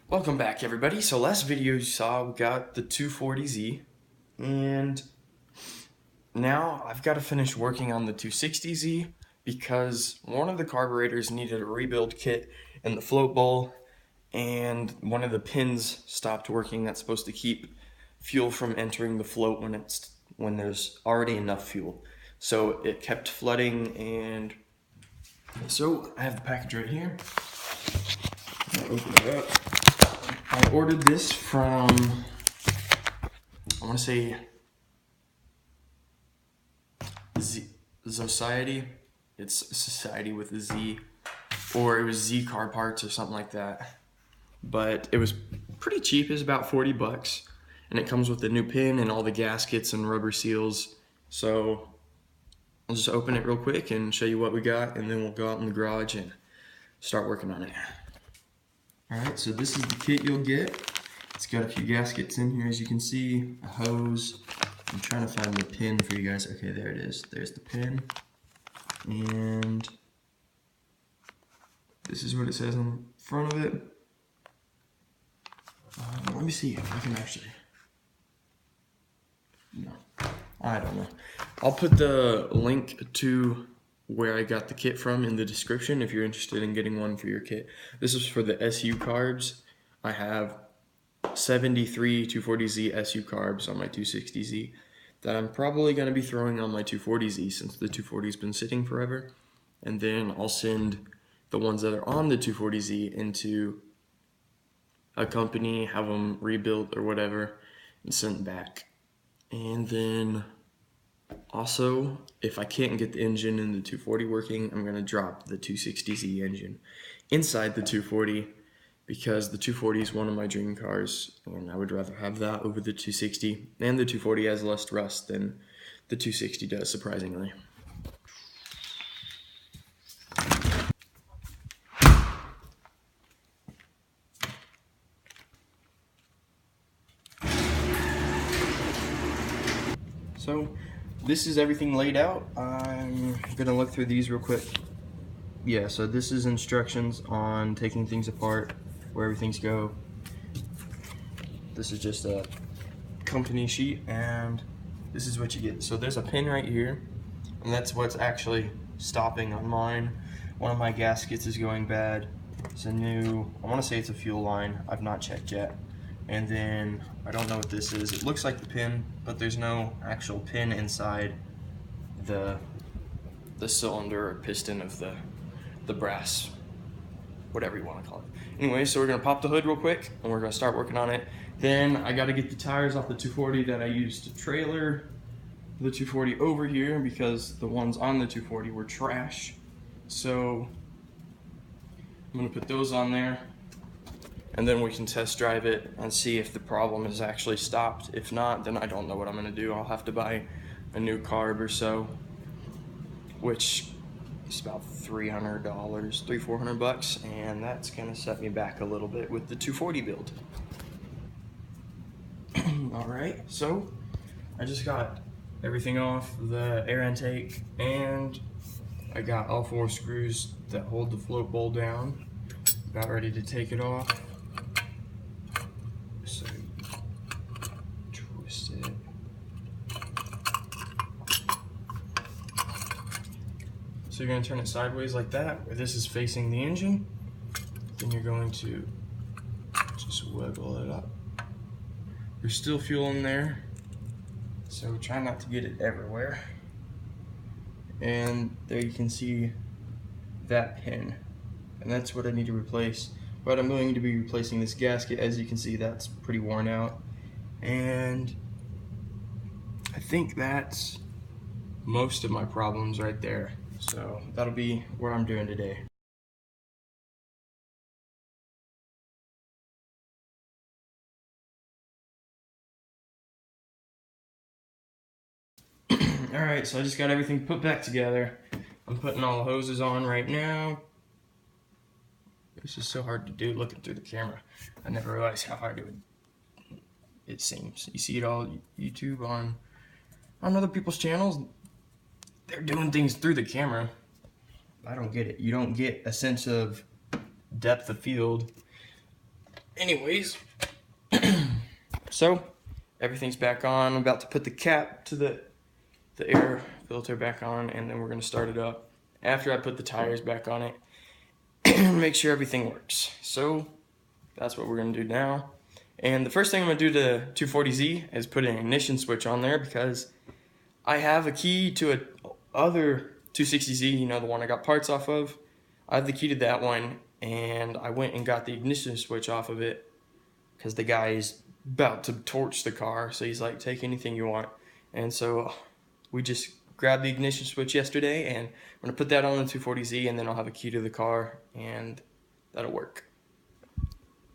Welcome back, everybody. So last video you saw we got the 240Z, and now I've got to finish working on the 260Z because one of the carburetors needed a rebuild kit in the float bowl, and one of the pins stopped working that's supposed to keep fuel from entering the float when there's already enough fuel. So it kept flooding, and so I have the package right here. I'll open it up. I ordered this from, I want to say, Society. It's Society with a Z, or it was Z Car Parts or something like that. But it was pretty cheap. It was about 40 bucks, and it comes with the new pin and all the gaskets and rubber seals. So I'll just open it real quick and show you what we got, and then we'll go out in the garage and start working on it. Alright, so this is the kit you'll get. It's got a few gaskets in here, as you can see, a hose. I'm trying to find the pin for you guys. Okay, there it is. There's the pin. And this is what it says on the front of it. Let me see if I can actually... No, I don't know. I'll put the link to where I got the kit from in the description if you're interested in getting one for your kit. This is for the SU carbs. I have 73 240Z SU carbs on my 260Z that I'm probably going to be throwing on my 240Z since the 240's been sitting forever. And then I'll send the ones that are on the 240Z into a company, have them rebuilt or whatever, and sent back. And then also, if I can't get the engine in the 240 working, I'm going to drop the 260Z engine inside the 240 because the 240 is one of my dream cars, and I would rather have that over the 260. And the 240 has less rust than the 260 does, surprisingly. So this is everything laid out. I'm gonna look through these real quick. Yeah, so this is instructions on taking things apart, where everything's go. This is just a company sheet, and this is what you get. So there's a pin right here, and that's what's actually stopping on mine. One of my gaskets is going bad. It's a new, I wanna say it's a fuel line. I've not checked yet. And then, I don't know what this is. It looks like the pin, but there's no actual pin inside the cylinder or piston of the brass, whatever you want to call it. Anyway, so we're gonna pop the hood real quick, and we're gonna start working on it. Then I gotta get the tires off the 240 that I used to trailer the 240 over here because the ones on the 240 were trash. So I'm gonna put those on there, and then we can test drive it and see if the problem is actually stopped. If not, then I don't know what I'm gonna do. I'll have to buy a new carb or so, which is about $300, $300-400 bucks, and that's gonna set me back a little bit with the 240 build. All right, so I just got everything off the air intake, and I got all 4 screws that hold the float bowl down. About ready to take it off. So twist it. So you're going to turn it sideways like that, where this is facing the engine. Then you're going to just wiggle it up. There's still fuel in there, so try not to get it everywhere. And there you can see that pin, and that's what I need to replace. But I'm going to be replacing this gasket. As you can see, that's pretty worn out, and I think that's most of my problems right there. So that'll be what I'm doing today. Alright, so I just got everything put back together. I'm putting all the hoses on right now. This is so hard to do looking through the camera. I never realized how hard it seems. You see it all YouTube on other people's channels. They're doing things through the camera. I don't get it. You don't get a sense of depth of field anyways, so everything's back on. I'm about to put the cap to the air filter back on, and then we're going to start it up after I put the tires back on it and make sure everything works. So that's what we're going to do now. And the first thing I'm going to do to 240Z is put an ignition switch on there, because I have a key to a other 260Z, you know, the one I got parts off of. I have the key to that one, and I went and got the ignition switch off of it because the guy is about to torch the car, so he's like, take anything you want. And so we just grabbed the ignition switch yesterday, and I'm going to put that on the 240Z, and then I'll have a key to the car, and that'll work.